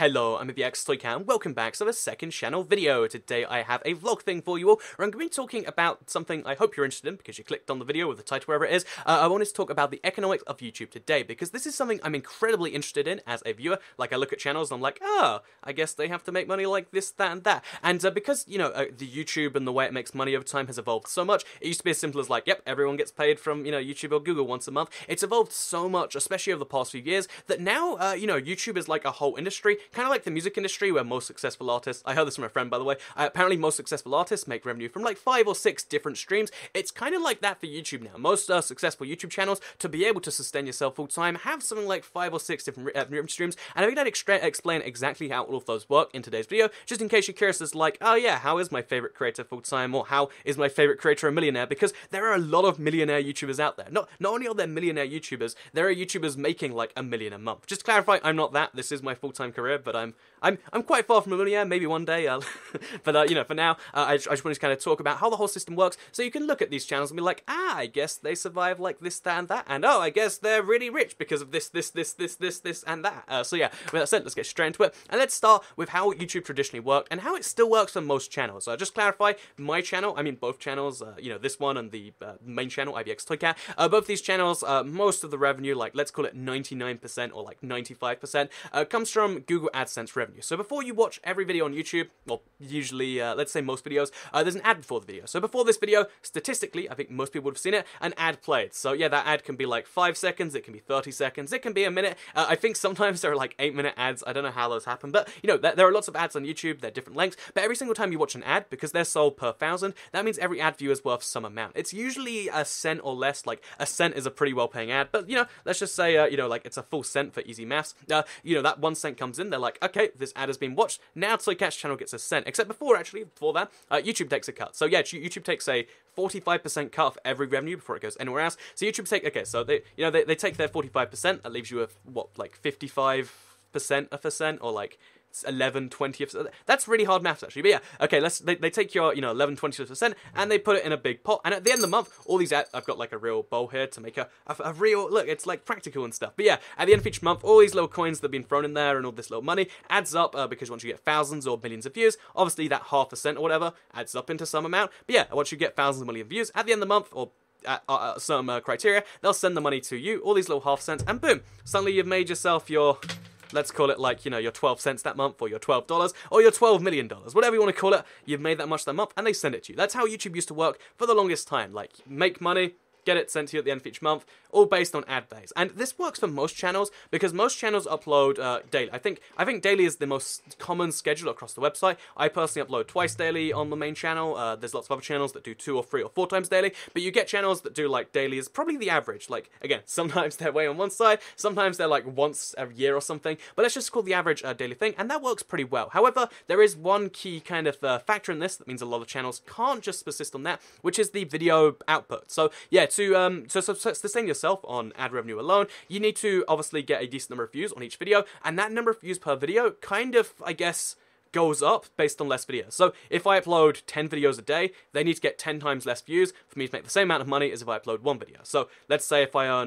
Hello, I'm Untitled and welcome back to the second channel video. Today I have a vlog thing for you all, where I'm going to be talking about something I hope you're interested in, because you clicked on the video with the title wherever it is. I wanted to talk about the economics of YouTube today, because this is something I'm incredibly interested in as a viewer. Like, I look at channels and I'm like, oh, I guess they have to make money like this, that, and that. And because, you know, the YouTube and the way it makes money over time has evolved so much. It used to be as simple as like, yep, everyone gets paid from, you know, YouTube or Google once a month. It's evolved so much, especially over the past few years, that now, you know, YouTube is like a whole industry, kind of like the music industry, where most successful artists, I heard this from a friend by the way, apparently most successful artists make revenue from like 5 or 6 different streams. It's kind of like that for YouTube now. Most successful YouTube channels, to be able to sustain yourself full time, have something like 5 or 6 different revenue streams, and I'm going to explain exactly how all of those work in today's video, just in case you're curious as like, oh yeah, how is my favorite creator full time, or how is my favorite creator a millionaire? Because there are a lot of millionaire YouTubers out there. Not only are there millionaire YouTubers, there are YouTubers making like $1 million a month. Just to clarify, I'm not that. This is my full-time career, but I'm quite far from a millionaire. Maybe one day, but you know, for now, I just wanted to kind of talk about how the whole system works, so you can look at these channels and be like, ah, I guess they survive like this, that, and that, and oh, I guess they're really rich because of this, and that. So yeah, with that said, let's get straight into it, and let's start with how YouTube traditionally worked and how it still works for most channels. Just clarify, my channel, I mean both channels, you know, this one and the main channel, Untitled Chapter, both these channels, most of the revenue, like let's call it 99% or like 95%, comes from Google AdSense revenue. So before you watch every video on YouTube, well, usually, let's say most videos, there's an ad before the video. So before this video, statistically, I think most people would have seen it, an ad played. So yeah, that ad can be like 5 seconds, it can be 30 seconds, it can be a minute. I think sometimes there are like 8-minute ads. I don't know how those happen, but you know, there are lots of ads on YouTube, they're different lengths, but every single time you watch an ad, because they're sold per 1,000, that means every ad view is worth some amount. It's usually a cent or less. Like a cent is a pretty well paying ad, but you know, let's just say, you know, like it's a full cent for easy maths. You know, that 1 cent comes in, they're like, okay, this ad has been watched, now Toycat's channel gets a cent. Except before that, YouTube takes a cut. So yeah, YouTube takes a 45% cut off every revenue before it goes anywhere else. So YouTube take, okay, so they, you know, they take their 45%, that leaves you with, what, like 55% of a cent, or like 11/20. That's really hard maths actually, but yeah, okay, they take your, you know, 11/20%, and they put it in a big pot, and at the end of the month, all these ads, I've got like a real bowl here to make a real, look, it's like practical and stuff, but yeah, at the end of each month, all these little coins that have been thrown in there, and all this little money adds up, because once you get thousands or millions of views, obviously that 0.5% or whatever adds up into some amount, but yeah, once you get thousands of million views, at the end of the month, or at some criteria, they'll send the money to you, all these little half cents, and boom, suddenly you've made yourself your, let's call it like, you know, your 12 cents that month, or your $12, or your $12 million, whatever you want to call it. You've made that much that month, and they send it to you. That's how YouTube used to work for the longest time. Like, make money, get it sent to you at the end of each month, all based on ad base. And this works for most channels, because most channels upload daily. I think daily is the most common schedule across the website. I personally upload twice daily on the main channel. There's lots of other channels that do 2 or 3 or 4 times daily, but you get channels that do like daily is probably the average. Like, again, sometimes they're way on one side, sometimes they're like once a year or something, but let's just call the average daily thing, and that works pretty well. However, there is one key kind of factor in this that means a lot of channels can't just persist on that, which is the video output. So yeah, to sustain yourself on ad revenue alone, you need to obviously get a decent number of views on each video, and that number of views per video kind of, I guess, goes up based on less videos. So if I upload 10 videos a day, they need to get 10 times less views for me to make the same amount of money as if I upload 1 video. So let's say if I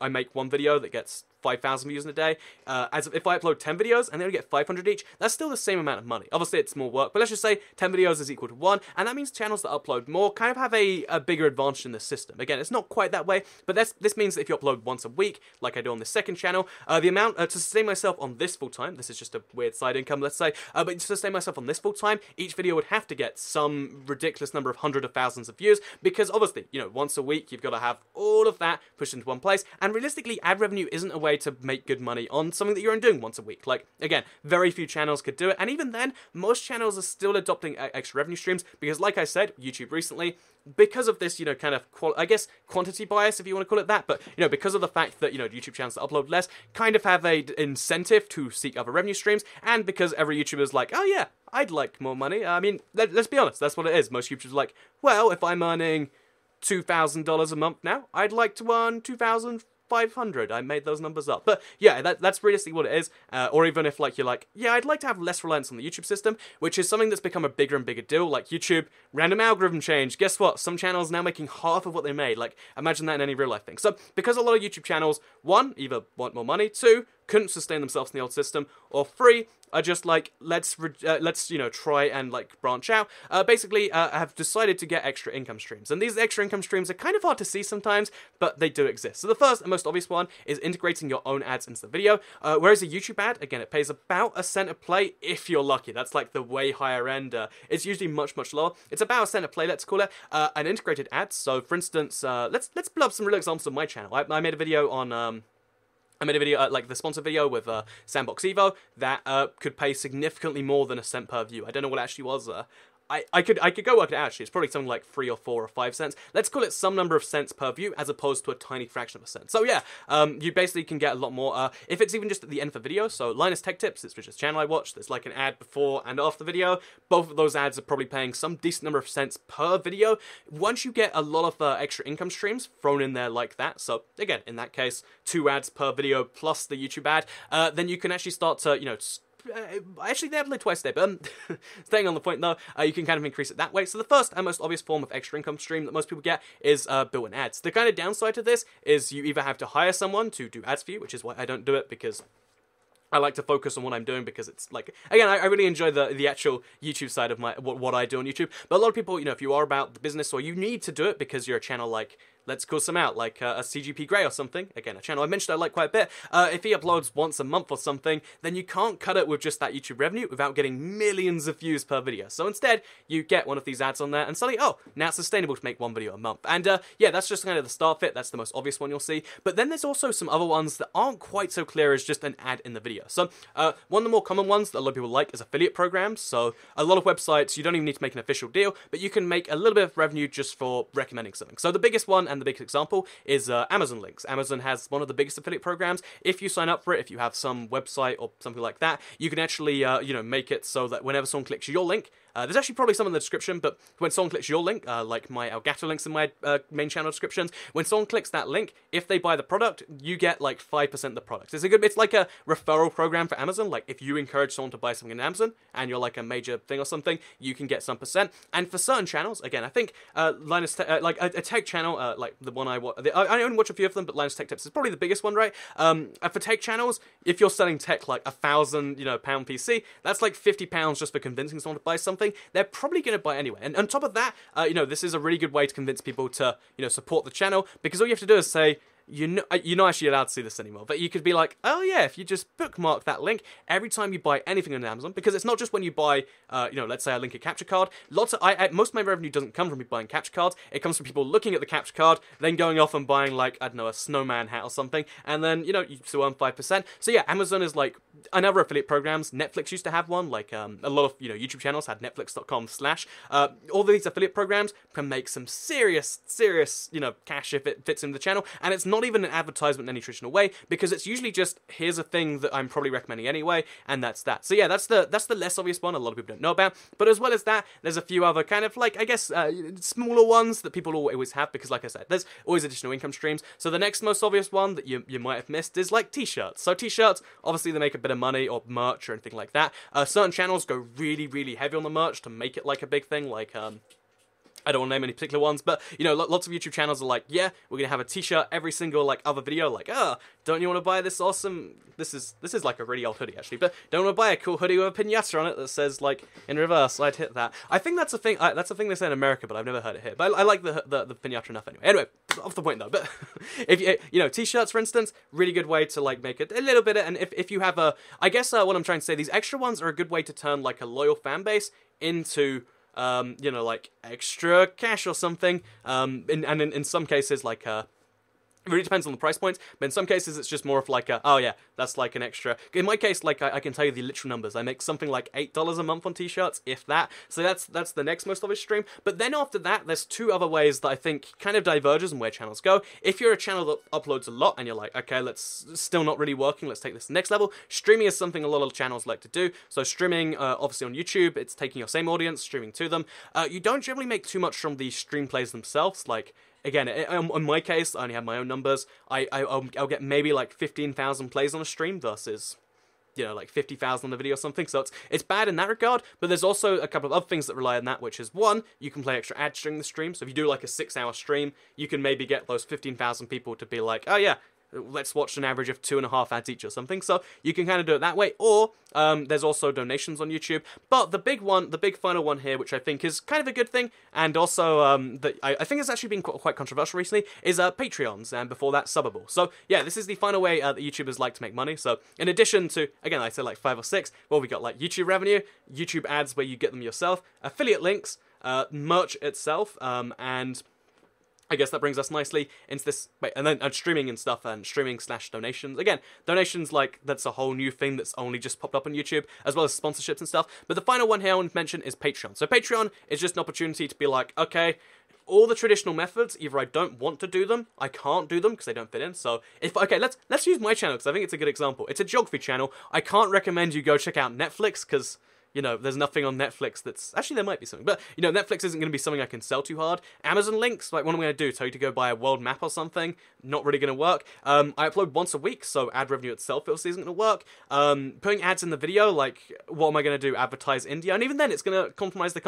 make 1 video that gets 5,000 views in a day, as if I upload 10 videos and they only get 500 each, that's still the same amount of money. Obviously it's more work, but let's just say 10 videos is equal to 1, and that means channels that upload more kind of have a bigger advantage in the system. Again, it's not quite that way, but this means that if you upload once a week, like I do on this second channel, the amount to sustain myself on this full time, this is just a weird side income, let's say, but to sustain myself on this full time, each video would have to get some ridiculous number of hundreds of thousands of views, because obviously, you know, once a week, you've got to have all of that pushed into one place, and realistically, ad revenue isn't a way to make good money on something that you're only doing once a week. Like, again, very few channels could do it, and even then, most channels are still adopting extra revenue streams, because like I said, YouTube recently, because of this, you know, kind of, I guess, quantity bias, if you want to call it that, but, you know, because of the fact that, you know, YouTube channels that upload less kind of have a incentive to seek other revenue streams, and because every YouTuber's like, oh yeah, I'd like more money. I mean, let's be honest, that's what it is. Most YouTubers are like, well, if I'm earning $2,000 a month now, I'd like to earn $2,500. I made those numbers up. But yeah, that's realistically what it is. Or even if like you're like, yeah, I'd like to have less reliance on the YouTube system, which is something that's become a bigger and bigger deal. Like YouTube, random algorithm change. Guess what? Some channels now making half of what they made. Like, imagine that in any real life thing. So because a lot of YouTube channels, one, either want more money, two, couldn't sustain themselves in the old system, or 3 are just like, let's you know, try and like branch out. Basically, have decided to get extra income streams, and these extra income streams are kind of hard to see sometimes, but they do exist. So the first and most obvious one is integrating your own ads into the video. Whereas a YouTube ad, again, it pays about a cent a play if you're lucky. That's like the way higher end. It's usually much lower. It's about a cent a play, let's call it. An integrated ad. So for instance, let's pull up some real examples on my channel. I made a video on like the sponsor video with Sandbox Evo that could pay significantly more than a cent per view. I don't know what it actually was. I could go work it out, actually. It's probably something like 3 or 4 or 5 cents. Let's call it some number of cents per view as opposed to a tiny fraction of a cent. So yeah, you basically can get a lot more if it's even just at the end of the video. So Linus Tech Tips, it's just a channel I watch. There's like an ad before and after the video. Both of those ads are probably paying some decent number of cents per video. Once you get a lot of extra income streams thrown in there like that, so again, in that case, 2 ads per video plus the YouTube ad, then you can actually start to, you know, actually, they have like twice a day, but staying on the point though, you can kind of increase it that way. So the first and most obvious form of extra income stream that most people get is built-in ads. The kind of downside to this is you either have to hire someone to do ads for you, which is why I don't do it, because I like to focus on what I'm doing, because it's like, again, I really enjoy the actual YouTube side of what I do on YouTube. But a lot of people, you know, if you are about the business or you need to do it because you're a channel like, let's call some out, like a CGP Grey or something. Again, a channel I mentioned I like quite a bit. If he uploads once a month or something, then you can't cut it with just that YouTube revenue without getting millions of views per video. So instead, you get one of these ads on there, and suddenly, oh, now it's sustainable to make 1 video a month. And yeah, that's just kind of the start of it. That's the most obvious one you'll see. But then there's also some other ones that aren't quite so clear as just an ad in the video. So one of the more common ones that a lot of people like is affiliate programs. So a lot of websites, you don't even need to make an official deal, but you can make a little bit of revenue just for recommending something. So the biggest one and the biggest example is Amazon links. Amazon has one of the biggest affiliate programs. If you sign up for it, if you have some website or something like that, you can actually you know, make it so that whenever someone clicks your link, there's actually probably some in the description, but when someone clicks your link, like my Elgato links in my main channel descriptions, when someone clicks that link, if they buy the product, you get like 5% of the product. It's like a referral program for Amazon. Like if you encourage someone to buy something in Amazon and you're like a major thing or something, you can get some percent. And for certain channels, again, I think Linus like a tech channel, like the one I watch, I only watch a few of them, but Linus Tech Tips is probably the biggest one, right? For tech channels, if you're selling tech like £1,000, you know, pound PC, that's like £50 just for convincing someone to buy something. They're probably going to buy anyway. And on top of that, you know, this is a really good way to convince people to, you know, support the channel, because all you have to do is say, you're not actually allowed to see this anymore, but you could be like, oh yeah, if you just bookmark that link every time you buy anything on Amazon, because it's not just when you buy, you know, let's say I link a capture card. Most of my revenue doesn't come from me buying capture cards. It comes from people looking at the capture card, then going off and buying like, I don't know, a snowman hat or something, and then, you know, you still earn 5%. So yeah, Amazon is like another affiliate programs. Netflix used to have one, like a lot of, you know, YouTube channels had netflix.com/. All these affiliate programs can make some serious, you know, cash if it fits into the channel, and it's not even an advertisement in any traditional way, because it's usually just, here's a thing that I'm probably recommending anyway, and that's that. So yeah, that's the less obvious one a lot of people don't know about. But as well as that, there's a few other kind of like, I guess, smaller ones that people always have, because like I said, there's always additional income streams. So the next most obvious one that you might have missed is like t-shirts. So t-shirts, obviously they make a bit of money, or merch or anything like that. Certain channels go really heavy on the merch to make it like a big thing, like I don't want to name any particular ones, but, you know, lots of YouTube channels are like, yeah, we're going to have a t-shirt every single, like, other video, like, don't you want to buy this awesome, this is like a really old hoodie, actually, but don't want to buy a cool hoodie with a piñata on it that says, like, in reverse, I'd hit that. I think that's a thing they say in America, but I've never heard it here, but I like the piñata enough anyway. Anyway, off the point though, but if you know, t-shirts, for instance, really good way to, like, make it a little bit, and if you have I guess what I'm trying to say, these extra ones are a good way to turn, like, a loyal fan base into, you know, like extra cash or something. And in some cases, like, it really depends on the price points, but in some cases it's just more of like oh yeah, that's like an extra. In my case, like, I can tell you the literal numbers. I make something like $8 a month on t-shirts, if that. So that's the next most obvious stream. But then after that, there's 2 other ways that I think kind of diverges in where channels go. If you're a channel that uploads a lot and you're like, okay, let's still not really working, let's take this to the next level. Streaming is something a lot of channels like to do. So streaming, obviously on YouTube, it's taking your same audience, streaming to them. You don't generally make too much from the stream plays themselves, like. Again, in my case, I only have my own numbers. I'll get maybe like 15,000 plays on a stream versus, you know, like 50,000 on the video or something. So it's bad in that regard. But there's also a couple of other things that rely on that, which is, one, you can play extra ads during the stream. So if you do like a 6-hour stream, you can maybe get those 15,000 people to be like, oh yeah, let's watch an average of 2.5 ads each or something. So you can kind of do it that way, or there's also donations on YouTube. But the big one, the big final one here, which I think is kind of a good thing, and also that I think it's actually been quite controversial recently, is Patreons, and before that, Subbable. So yeah, this is the final way that YouTubers like to make money. So in addition to, again, I said like 5 or 6, well, we got like YouTube revenue, YouTube ads where you get them yourself, affiliate links, merch itself, and I guess that brings us nicely into this, and then streaming and stuff, and streaming/donations. Again, donations, like, that's a whole new thing that's only just popped up on YouTube, as well as sponsorships and stuff. But the final one here I want to mention is Patreon. So Patreon is just an opportunity to be like, okay, all the traditional methods, either I don't want to do them, I can't do them because they don't fit in. So okay, let's use my channel because I think it's a good example. It's a geography channel. I can't recommend you go check out Netflix because, you know, there's nothing on Netflix that's... Actually, there might be something. But, you know, Netflix isn't going to be something I can sell too hard. Amazon links, like, what am I going to do? Tell you to go buy a world map or something? Not really going to work. I upload once a week, so ad revenue itself obviously isn't going to work. Putting ads in the video, like, what am I going to do? Advertise India? And even then, it's going to compromise the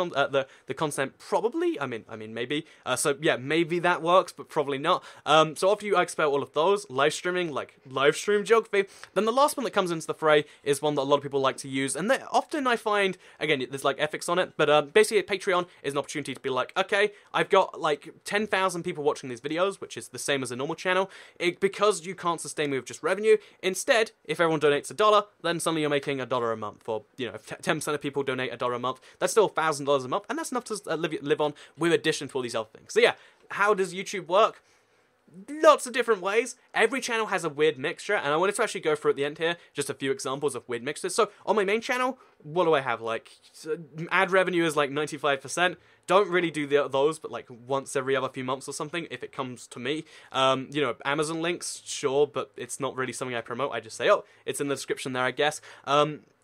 content, probably. I mean, maybe. So, yeah, maybe that works, but probably not. So after you expel all of those, live streaming, like, live stream geography, then the last one that comes into the fray is one that a lot of people like to use. And often I find... Again, there's like ethics on it, but basically Patreon is an opportunity to be like, okay, I've got like 10,000 people watching these videos, which is the same as a normal channel, because you can't sustain me with just revenue. Instead, if everyone donates $1, then suddenly you're making $1 a month, or, you know, if 10% of people donate $1 a month, that's still $1,000 a month, and that's enough to live on, with addition to all these other things. So yeah, how does YouTube work? Lots of different ways. Every channel has a weird mixture, and I wanted to actually go through at the end here just a few examples of weird mixtures. So on my main channel, what do I have? Like, ad revenue is like 95%. Don't really do those, but like once every other few months or something, if it comes to me. You know, Amazon links, sure, but it's not really something I promote. I just say, oh, it's in the description there, I guess.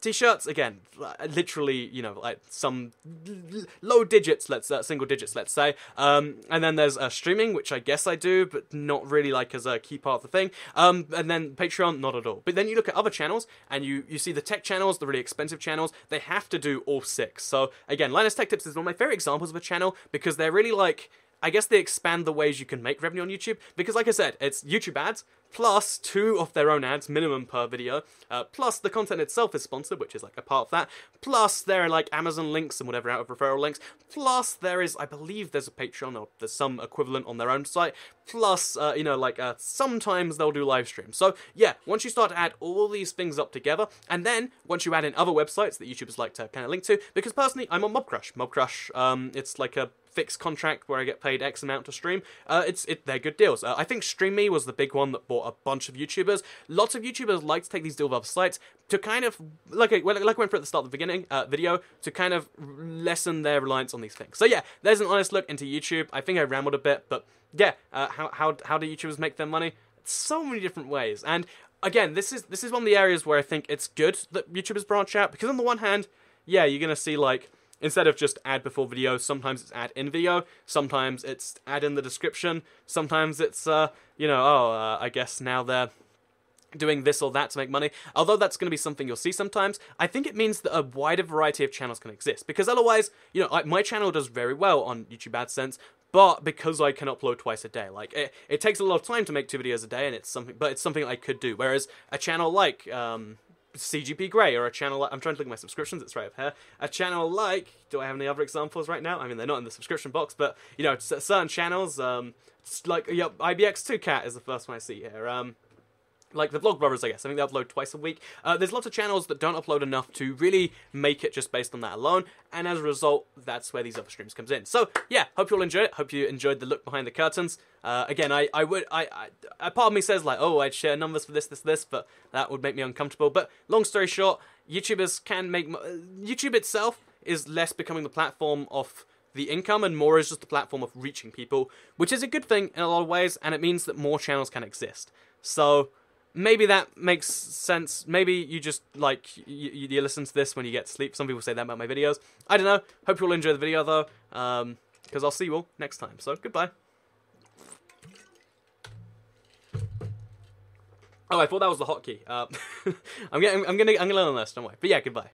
T-shirts, again, literally, you know, like some low digits, single digits, let's say. And then there's streaming, which I guess I do, but not really like as a key part of the thing. And then Patreon, not at all. But then you look at other channels, and you see the tech channels, the really expensive channels, they have to do all 6. So again, Linus Tech Tips is one of my favorite examples of a channel, because they're really like... I guess they expand the ways you can make revenue on YouTube, because like I said, it's YouTube ads, plus 2 of their own ads, minimum per video, plus the content itself is sponsored, which is like a part of that, plus there are like Amazon links and whatever out of referral links, plus there is, I believe there's a Patreon, or there's some equivalent on their own site, plus, you know, like, sometimes they'll do live streams. So yeah, once you start to add all these things up together, and then once you add in other websites that YouTubers like to kind of link to, because personally, I'm on Mobcrush. Mobcrush, it's like a fixed contract where I get paid X amount to stream. They're good deals. I think StreamMe was the big one that bought a bunch of YouTubers. Lots of YouTubers like to take these deals with other sites to kind of, like I went through at the start of the beginning video, to kind of lessen their reliance on these things. So yeah, there's an honest look into YouTube. I think I rambled a bit, but yeah, how do YouTubers make their money? So many different ways. And again, this is one of the areas where I think it's good that YouTubers branch out, because on the one hand, yeah, you're gonna see like, instead of just ad before video, sometimes it's ad in video, sometimes it's ad in the description, sometimes it's, you know, I guess now they're doing this or that to make money. Although that's going to be something you'll see sometimes, I think it means that a wider variety of channels can exist. Because otherwise, you know, my channel does very well on YouTube AdSense, but because I can upload twice a day. Like, it takes a lot of time to make 2 videos a day, and it's something I could do. Whereas a channel like, CGP Grey, or a channel like, I'm trying to look at my subscriptions, it's right up here. A channel like, do I have any other examples right now? I mean, they're not in the subscription box, but, you know, certain channels, like, yeah, IBX2Cat is the first one I see here. Like the Vlog Brothers, I guess. I think they upload twice a week. There's lots of channels that don't upload enough to really make it just based on that alone, and as a result, that's where these other streams comes in. So, yeah, hope you all enjoyed it. Hope you enjoyed the look behind the curtains. Again, a part of me says, like, oh, I'd share numbers for this, but that would make me uncomfortable. But long story short, YouTubers can make... YouTube itself is less becoming the platform of the income, and more is just the platform of reaching people, which is a good thing in a lot of ways, and it means that more channels can exist. So... maybe that makes sense. Maybe you just, like, you listen to this when you get to sleep. Some people say that about my videos. I don't know. Hope you all enjoy the video, though, because I'll see you all next time. So, goodbye. Oh, I thought that was the hotkey. I'm gonna learn this, don't worry. But yeah, goodbye.